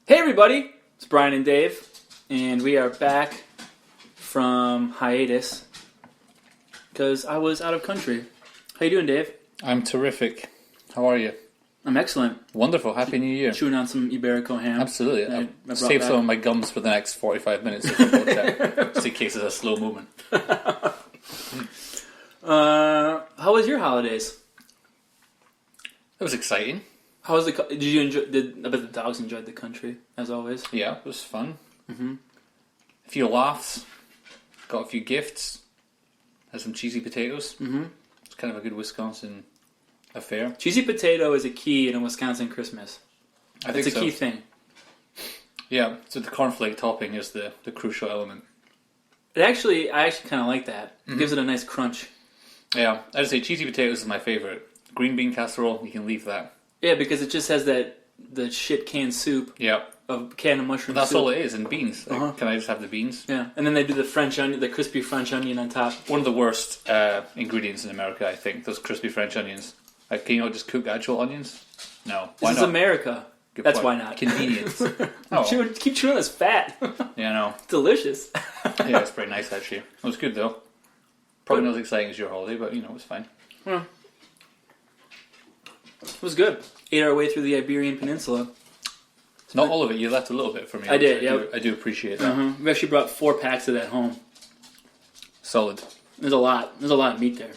Hey everybody, it's Brian and Dave, and we are back from hiatus because I was out of country. How you doing, Dave? I'm terrific. How are you? I'm excellent. Wonderful. Happy New Year. Chewing on some Iberico ham. Absolutely. I Save some of my gums for the next 45 minutes of football chat, just in case it's a slow moment. How was your holidays? It was exciting. How was did you enjoy? I bet the dogs enjoyed the country as always. Yeah, it was fun. Mm-hmm. A few laughs. Got a few gifts. Had some cheesy potatoes. Mm-hmm. It's kind of a good Wisconsin affair. Cheesy potato is a key in a Wisconsin Christmas. I think it's a key thing. Yeah, so the cornflake topping is the crucial element. I actually kind of like that. It Mm-hmm. gives it a nice crunch. Yeah, I'd say cheesy potatoes is my favorite. Green bean casserole, you can leave that. Yeah, because it just has the shit canned soup. Yeah. A can of mushroom That's soup. all it is, and beans. Like, Uh-huh. can I just have the beans? Yeah, and then they do the French onion, the crispy French onion on top. One of the worst ingredients in America, I think, those crispy French onions. Like, can you not just cook actual onions? No. Why This is not? America. Good That's point. why not. Convenience. Oh. Keep chewing this fat. Yeah, no. Delicious. Yeah, it's pretty nice, actually. It was good, though. Probably not as exciting as your holiday, but, you know, it was fine. Yeah. It was good. Ate our way through the Iberian Peninsula. Not all of it. You left a little bit for me. I did, yeah. yeah. I do appreciate that. Uh-huh. We actually brought 4 packs of that home. Solid. There's a lot of meat there.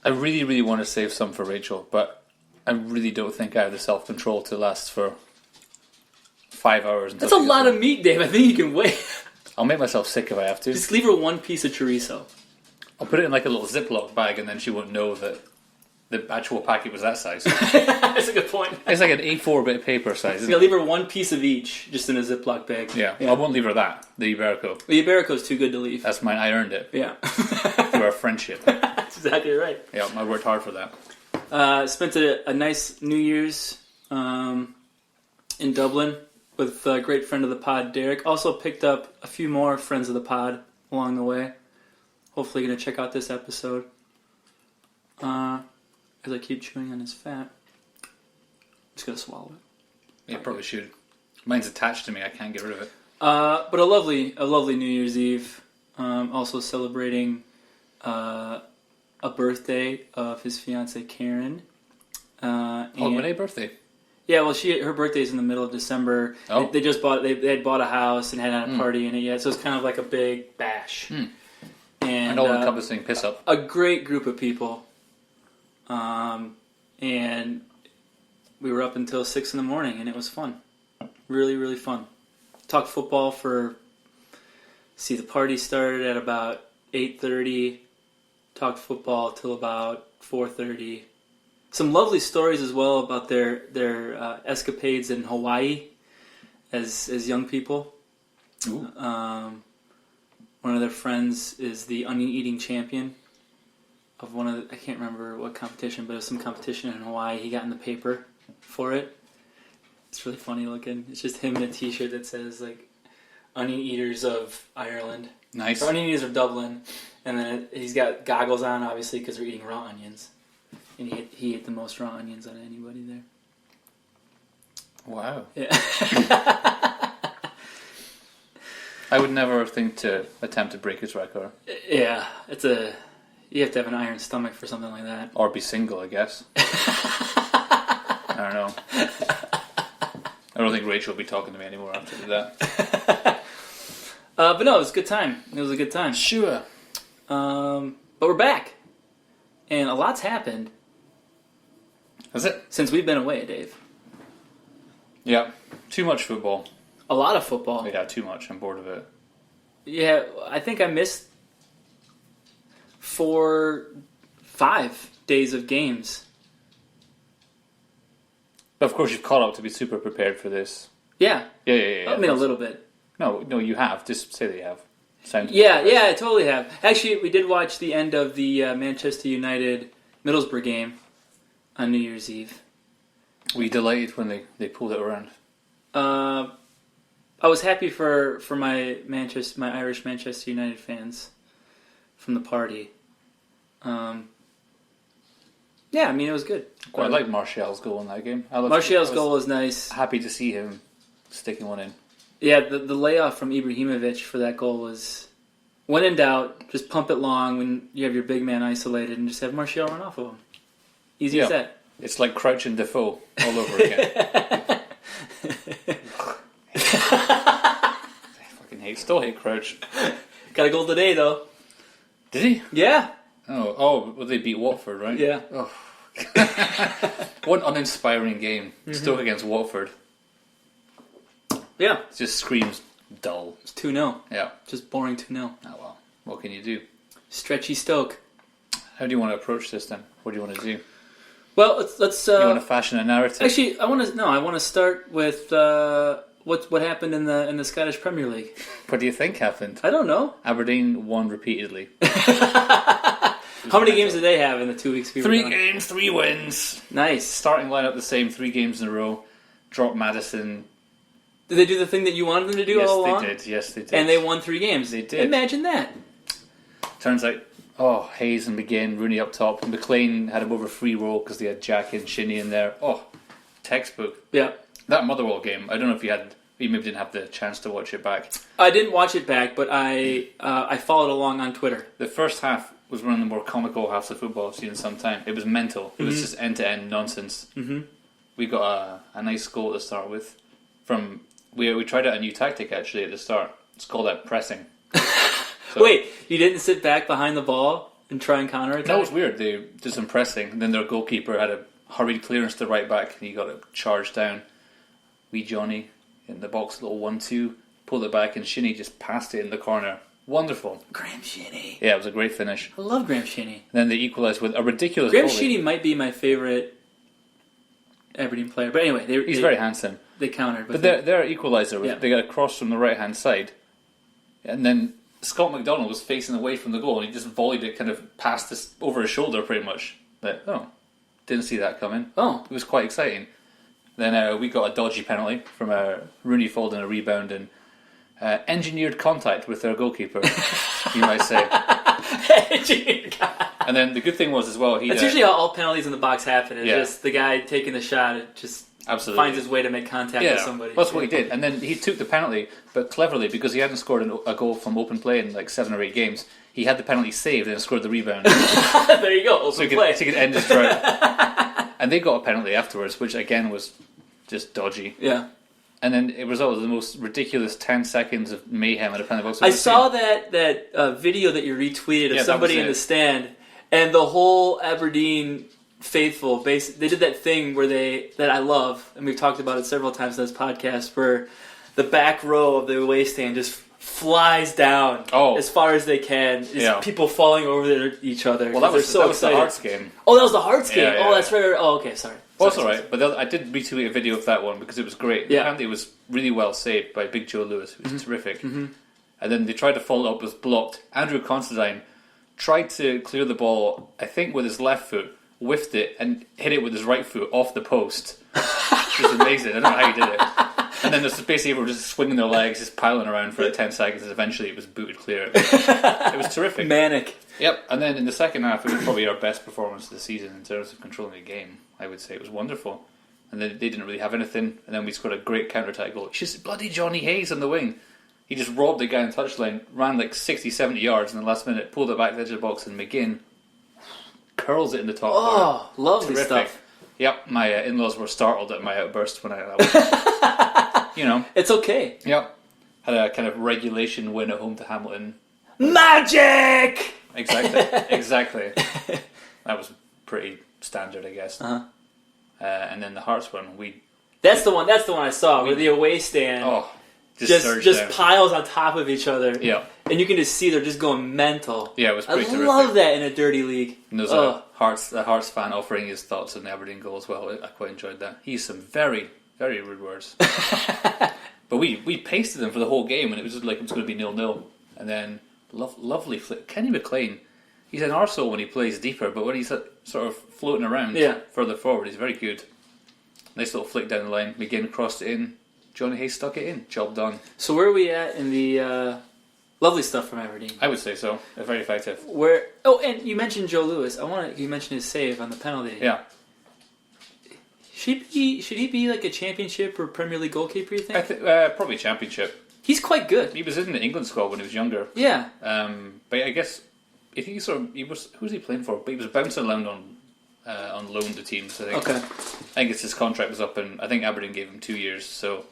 I really, really want to save some for Rachel, but I really don't think I have the self-control to last for 5 hours. That's a lot of meat, Dave. I think you can wait. I'll make myself sick if I have to. Just leave her one piece of chorizo. I'll put it in like a little Ziploc bag, and then she won't know that the actual packet was that size. That's a good point. It's like an A4 bit of paper size. Isn't Yeah, it? leave her one piece of each, just in a Ziploc bag. Yeah. I won't leave her that. The Iberico. The Iberico's too good to leave. That's mine. I earned it Yeah. through our friendship. That's exactly right. Yeah, I worked hard for that. Spent a nice New Year's in Dublin with a great friend of the pod, Derek. Also picked up a few more friends of the pod along the way. Hopefully going to check out this episode. As I keep chewing on this fat. I'm just going to swallow it. You probably should. Mine's attached to me. I can't get rid of it. But a lovely New Year's Eve. Also celebrating a birthday of his fiancee Karen. Holiday birthday. Yeah, well, her birthday's in the middle of December. Oh. They had bought a house and hadn't had a party in it yet, so it's kind of like a big bash. And all-encompassing piss-up. a great group of people. And we were up until 6 in the morning, and it was fun. Really, really fun. Talked football the party started at about 8:30. Talked football till about 4:30. Some lovely stories as well about their escapades in Hawaii as young people. Ooh. One of their friends is the onion eating champion of I can't remember what competition, but it was some competition in Hawaii. He got in the paper for it. It's really funny looking. It's just him in a t-shirt that says like onion eaters of Ireland. Nice. Or onion eaters of Dublin. And then he's got goggles on, obviously, because they're eating raw onions. And he ate the most raw onions out of anybody there. Wow. Yeah. I would never think to attempt to break his record. Yeah, you have to have an iron stomach for something like that. Or be single, I guess. I don't know. I don't think Rachel will be talking to me anymore after that. But no, it was a good time. It was a good time. Sure. But we're back. And a lot's happened. Has it? Since we've been away, Dave. Yeah. Too much football. A lot of football. Yeah, too much. I'm bored of it. Yeah, I think I missed 5 days of games. But of course you've caught up to be super prepared for this. Yeah. Yeah. I mean, a little bit. No, you have. Just say that you have. Yeah, I totally have. Actually, we did watch the end of the Manchester United Middlesbrough game on New Year's Eve. Were you delighted when they pulled it around? I was happy for my Irish Manchester United fans from the party. Yeah, I mean, it was good. Quite like Martial's goal in that game. Martial's goal was nice. Happy to see him sticking one in. Yeah, the layoff from Ibrahimovic for that goal was, when in doubt, just pump it long when you have your big man isolated and just have Martial run off of him. Easy as that. It's like Crouch and Defoe all over again. I fucking still hate Crouch. Got a goal today, though. Did he? Yeah. Oh, well, they beat Watford, right? Yeah. Oh. What an uninspiring game. Stoke against Watford. Yeah. It just screams dull. It's 2-0. Yeah. Just boring 2-0. Oh, well. What can you do? Stretchy Stoke. How do you want to approach this then? What do you want to do? Well, let's. You want to fashion a narrative? Actually, I want to start with what happened in the Scottish Premier League. What do you think happened? I don't know. Aberdeen won repeatedly. How many games did they have in the 2 weeks we were 3 gone? games, 3 wins. Nice. Starting lineup the same, 3 games in a row. Dropped Maddison. Did they do the thing that you wanted them to do all along? Yes, they did. And they won 3 games. They did. Imagine that. Turns out, Hayes and McGinn, Rooney up top. McLean had him over free roll because they had Jack and Shinnie in there. Oh, textbook. Yeah. That Motherwell game, I don't know if you maybe didn't have the chance to watch it back. I didn't watch it back, but I followed along on Twitter. The first half was one of the more comical halves of football I've seen in some time. It was mental. It was just end-to-end nonsense. Mm-hmm. We got a nice goal to start with. We tried out a new tactic actually at the start. It's called pressing. So, wait, you didn't sit back behind the ball and try and counterattack? That was weird. They did some pressing, and then their goalkeeper had a hurried clearance to right back, and he got it charged down. Wee Johnny in the box, little 1-2, pulled it back, and Shinnie just passed it in the corner. Wonderful. Graham Shinnie. Yeah, it was a great finish. I love Graham Shinnie. Then they equalised with a ridiculous Graham volley. Shinnie might be my favorite Aberdeen player, but anyway, he's very handsome. They countered, but their equaliser was they got a cross from the right hand side, and then Scott McDonald was facing away from the goal, and he just volleyed it kind of past over his shoulder, pretty much. Didn't see that coming. Oh, it was quite exciting. Then we got a dodgy penalty from Rooney folding a rebound and engineered contact with their goalkeeper, you might say. And then the good thing was as well, that's usually how all penalties in the box happen. It's just the guy taking the shot. It just finds his way to make contact with somebody. That's what he did. And then he took the penalty, but cleverly, because he hadn't scored a goal from open play in like 7 or 8 games, he had the penalty saved and scored the rebound. There you go, open play. So he could end his drought. And they got a penalty afterwards, which again was just dodgy. Yeah. And then it resulted in the most ridiculous 10 seconds of mayhem at a penalty box. I saw that video that you retweeted of somebody in the stand, and the whole Aberdeen faithful, they did that thing where that I love, and we've talked about it several times in this podcast, where the back row of the away stand just flies down as far as they can. People falling over each other. Well, that was the Hearts game. Oh, that was the Hearts game. Yeah, that's right. Oh, okay, sorry. Well, that's all right. But I did retweet a video of that one because it was great. Yeah. Apparently, it was really well saved by Big Joe Lewis, who was terrific. Mm-hmm. And then they tried to follow up, was blocked. Andrew Considine tried to clear the ball, I think, with his left foot, whiffed it, and hit it with his right foot off the post. Which was amazing. I don't know how he did it. And then there's basically everyone just swinging their legs, just piling around for 10 seconds, and eventually it was booted clear. It was terrific. Manic. Yep. And then in the second half, it was probably our best performance of the season in terms of controlling the game. I would say it was wonderful. And then they didn't really have anything, and then we scored a great counter-attack goal. It's just bloody Johnny Hayes on the wing. He just robbed the guy in the touchline, ran like 60, 70 yards in the last minute, pulled it back to the edge of the box, and McGinn curls it in the top corner. Oh, lovely stuff. Yep, my in-laws were startled at my outburst when that was. It's okay. Yep. Had a kind of regulation win at home to Hamilton. Magic! Exactly. That was pretty standard, I guess. Uh-huh. And then the Hearts one, That's the one I saw, where the away stand just piles on top of each other. Yeah. And you can just see they're just going mental. Yeah, it was pretty terrific. I love that in a dirty league. And there's a Hearts fan offering his thoughts on the Aberdeen goal as well. I quite enjoyed that. He used some very, very rude words. But we pasted them for the whole game, and it was just like it was going to be 0-0. And then lovely flick. Kenny McLean, he's an arsehole when he plays deeper, but when he's sort of floating around further forward, he's very good. Nice little flick down the line. McGinn crossed it in. Johnny Hayes stuck it in. Job done. So where are we at in the Lovely stuff from Aberdeen. I would say so. They're very effective. And you mentioned Joe Lewis. You mentioned his save on the penalty. Yeah. Should he be like a championship or Premier League goalkeeper, you think? I think probably championship. He's quite good. He was in the England squad when he was younger. Yeah. But I guess I think who's he playing for? But he was bouncing around on loan to teams. I think. Okay. I think his contract was up, and I think Aberdeen gave him 2 years. So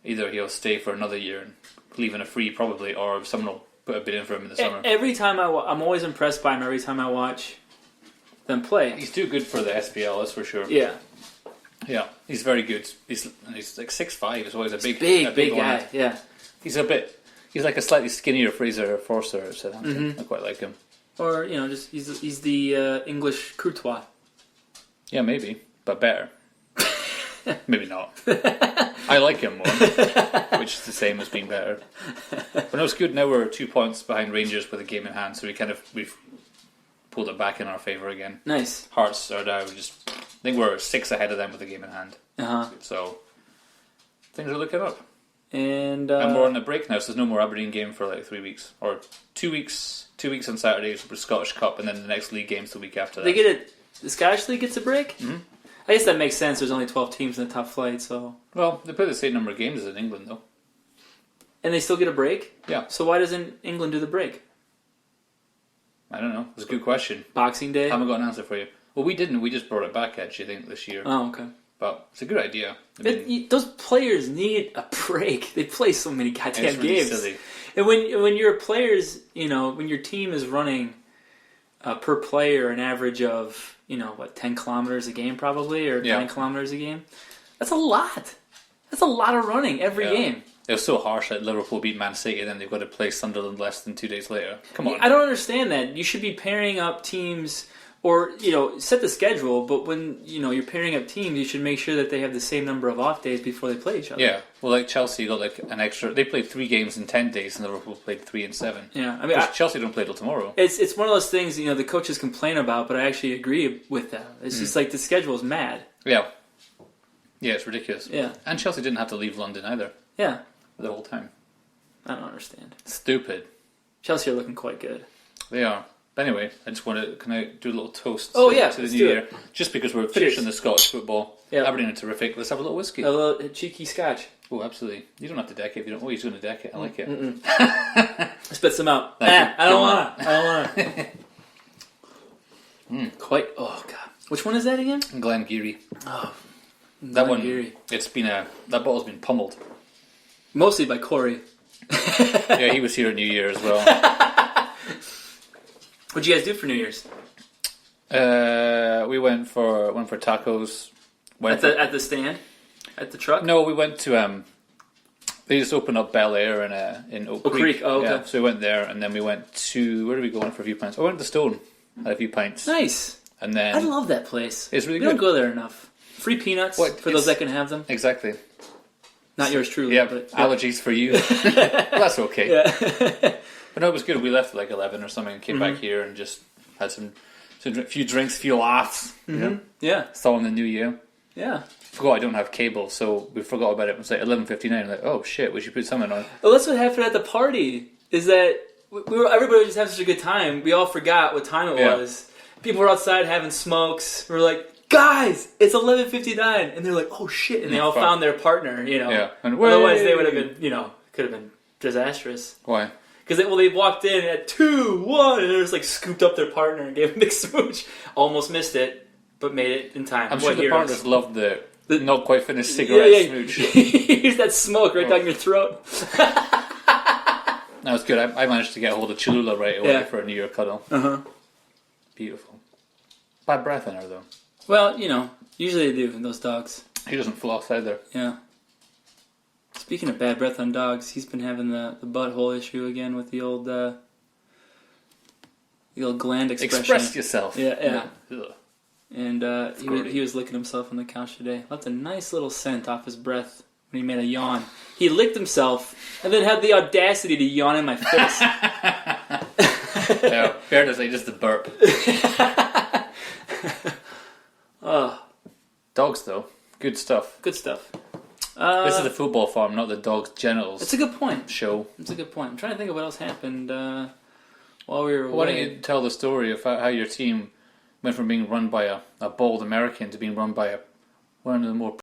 either he'll stay for another year and leave on a free, probably, or someone will put a bid in for him in the summer. Every time I'm always impressed by him. Every time I watch them play, He's too good for the SPL, that's for sure. Yeah. Yeah, he's very good. He's like 6'5", as well. He's a big guy. Yeah. He's like a slightly skinnier Fraser Forster at Southampton. I quite like him. Or just he's the English Courtois. Yeah, maybe, but better. Maybe not. I like him more, which is the same as being better. But no, it's good. Now we're 2 points behind Rangers with a game in hand, so we've pulled it back in our favour again. Nice. Hearts are now I think we're 6 ahead of them with a game in hand. So things are looking up. And we're on a break now, so there's no more Aberdeen game for like 3 weeks. Or 2 weeks. 2 weeks on Saturdays for Scottish Cup, and then the next league game's the week after that. The Scottish League gets a break? Mm-hmm. I guess that makes sense. There's only 12 teams in the top flight, so... Well, they play the same number of games as in England, though. And they still get a break? Yeah. So why doesn't England do the break? I don't know. It's a good question. Boxing Day? I haven't got an answer for you. Well, we didn't. We just brought it back, actually, I think, this year. Oh, okay. But it's a good idea. Those players need a break. They play so many goddamn games. Silly. And when your players, when your team is running per player an average of, 10 kilometers a game probably, or 9 kilometers a game, that's a lot. That's a lot of running every game. It was so harsh that Liverpool beat Man City and then they've got to play Sunderland less than 2 days later. Come on. I don't understand that. You should be pairing up teams, or set the schedule, but when you're pairing up teams, you should make sure that they have the same number of off days before they play each other. Yeah, well, like Chelsea got like an extra. They played 3 games in 10 days, and Liverpool played 3 in 7. Yeah, I mean, Chelsea don't play till tomorrow. It's one of those things the coaches complain about, but I actually agree with that. It's just like the schedule is mad. Yeah, it's ridiculous. Yeah, and Chelsea didn't have to leave London either. Yeah, the whole time. I don't understand. Stupid. Chelsea are looking quite good. They are. Anyway, I just want to do a little toast to the new year. Just because we're finishing the Scottish football. Yeah. Aberdeen are terrific. Let's have a little whiskey. A little cheeky scotch. Oh, absolutely. You don't have to deck it if you don't. Oh, he's going to deck it. I like it. Spit some out. I don't want it. Quite. Oh, God. Which one is that again? Glengarry. Oh, that one. It's been that bottle's been pummeled. Mostly by Corey. Yeah, he was here at New Year as well. What'd you guys do for New Year's? We went for tacos. At the stand? At the truck? No, we went to they just opened up Bel Air in Oak Creek. Oh, okay. Yeah, so we went there, and then we went to where did we go in for a few pints? I went to Stone, had a few pints. Nice. And then I love that place. It's really good. We don't go there enough. Free peanuts for those that can have them. Exactly. Not yours truly. Yeah, but allergies for you. Well, that's okay. Yeah. But no, it was good. We left at like 11 or something and came back here and just had a few drinks, a few laughs. Yeah. Saw in the new year. Yeah. Forgot I don't have cable, so we forgot about it. It was like 11:59. Like, oh shit, we should put something on. Well, that's what happened at the party. Is that everybody was just having such a good time. We all forgot what time it was. People were outside having smokes. We were like, guys, it's 11:59, and they're like, oh shit, and they all found their partner. Yeah. And otherwise they would have been, could have been disastrous. Why? Because they walked in at 2-1, and they just like scooped up their partner and gave him a big smooch. Almost missed it, but made it in time. I'm sure the partners loved the not quite finished cigarette smooch. Here's that smoke right down your throat. That was good. I managed to get a hold of Cholula right away for a New Year cuddle. Beautiful. Bad breath in her though. Well, usually they do in those dogs. He doesn't floss either. Yeah. Speaking of bad breath on dogs, he's been having the butthole issue again with the old gland expression. Express yourself. Yeah. Ugh. And he was licking himself on the couch today. Left a nice little scent off his breath when he made a yawn. He licked himself and then had the audacity to yawn in my face. Yeah, fair to say, just a burp. Oh. Dogs, though. Good stuff. Good stuff. This is the football farm, not the dog's genitals. It's a good point. Show. It's a good point. I'm trying to think of what else happened while we were away. Why don't you tell the story of how your team went from being run by a bald American to being run by one of the more